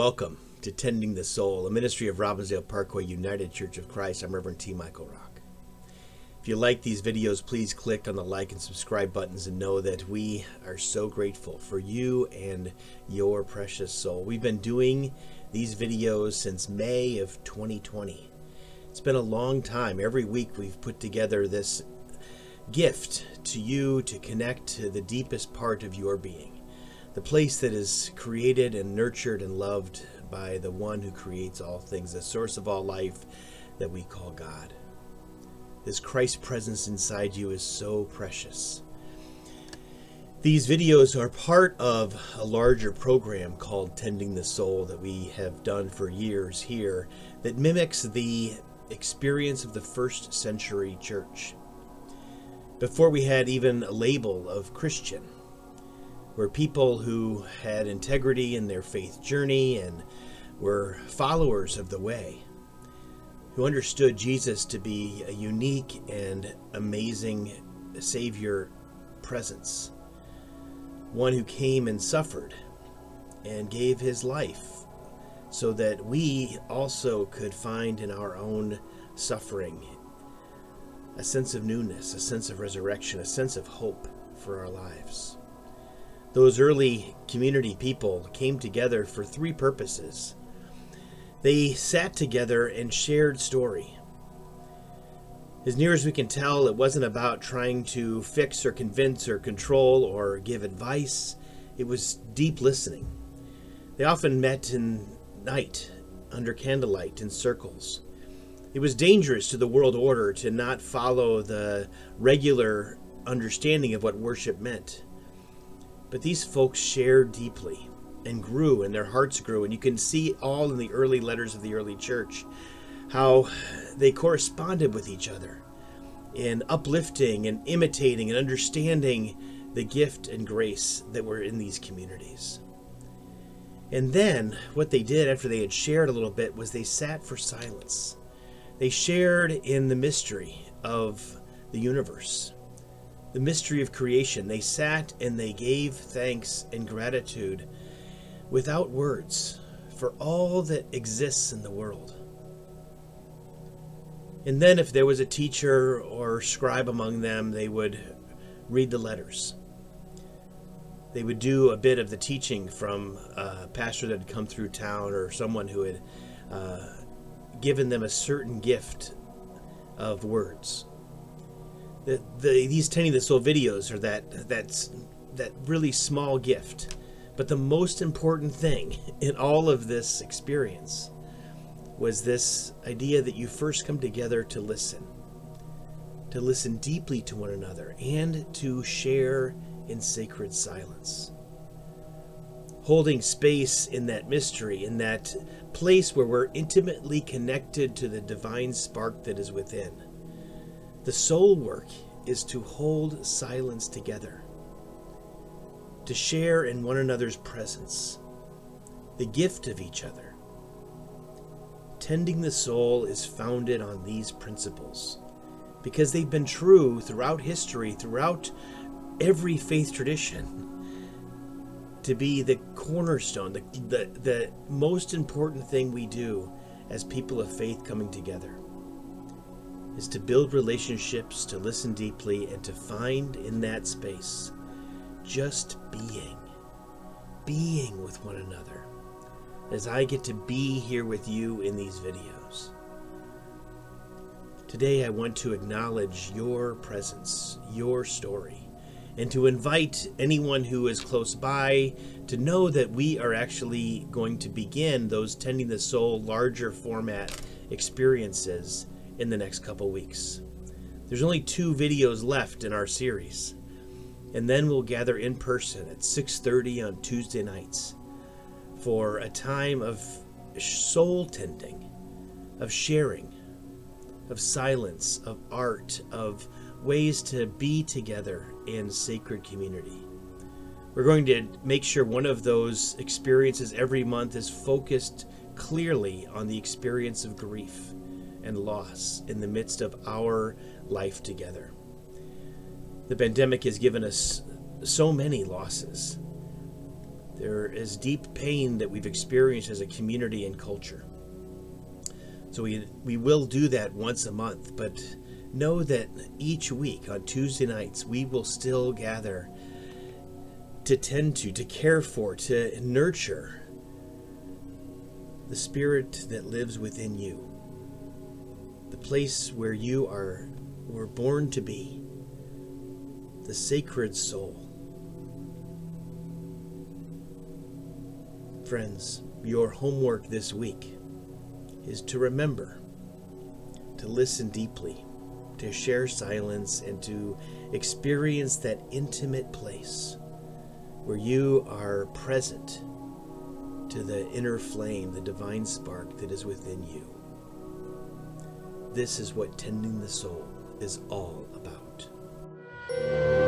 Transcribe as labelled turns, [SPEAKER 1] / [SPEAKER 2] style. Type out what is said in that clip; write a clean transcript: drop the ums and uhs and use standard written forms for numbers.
[SPEAKER 1] welcome to Tending the Soul, a ministry of Robbinsdale Parkway United Church of Christ. I'm Reverend T. Michael Rock. If you like these videos, please click on the like and subscribe buttons and know that we are so grateful for you and your precious soul. We've been doing these videos since May of 2020. It's been a long time. Every week we've put together this gift to you to connect to the deepest part of your being, the place that is created and nurtured and loved by the one who creates all things, the source of all life that we call God. This Christ presence inside you is so precious. These videos are part of a larger program called Tending the Soul that we have done for years here that mimics the experience of the first century church. Before we had even a label of Christian, were people who had integrity in their faith journey and were followers of the way, who understood Jesus to be a unique and amazing Savior presence, one who came and suffered and gave his life so that we also could find in our own suffering a sense of newness, a sense of resurrection, a sense of hope for our lives. Those early community people came together for three purposes. They sat together and shared story. As near as we can tell, it wasn't about trying to fix or convince or control or give advice. It was deep listening. They often met in night, under candlelight, in circles. It was dangerous to the world order to not follow the regular understanding of what worship meant. But these folks shared deeply and grew, and their hearts grew. And you can see all in the early letters of the early church how they corresponded with each other in uplifting and imitating and understanding the gift and grace that were in these communities. And then what they did after they had shared a little bit was they sat for silence. They shared in the mystery of the universe, the mystery of creation. They sat and they gave thanks and gratitude without words for all that exists in the world. And then if there was a teacher or scribe among them, they would read the letters. They would do a bit of the teaching from a pastor that had come through town or someone who had given them a certain gift of words. These Tending the Soul videos are that really small gift. But the most important thing in all of this experience was this idea that you first come together to listen deeply to one another, and to share in sacred silence. Holding space in that mystery, in that place where we're intimately connected to the divine spark that is within. The soul work is to hold silence together, to share in one another's presence, the gift of each other. Tending the Soul is founded on these principles because they've been true throughout history, throughout every faith tradition, to be the cornerstone, the most important thing we do as people of faith coming together is to build relationships, to listen deeply, and to find in that space just being with one another, as I get to be here with you in these videos. Today I want to acknowledge your presence, your story, and to invite anyone who is close by to know that we are actually going to begin those Tending the Soul larger format experiences in the next couple weeks. There's only 2 videos left in our series. And then we'll gather in person at 6:30 on Tuesday nights for a time of soul tending, of sharing, of silence, of art, of ways to be together in sacred community. We're going to make sure one of those experiences every month is focused clearly on the experience of grief and loss in the midst of our life together. The pandemic has given us so many losses There is deep pain that we've experienced as a community and culture. So we will do that once a month, but know that each week on Tuesday nights, we will still gather to tend to care for, to nurture the spirit that lives within you. The place where you were born to be. The sacred soul. Friends, your homework this week is to remember, to listen deeply, to share silence, and to experience that intimate place where you are present to the inner flame, the divine spark that is within you. This is what tending the soul is all about.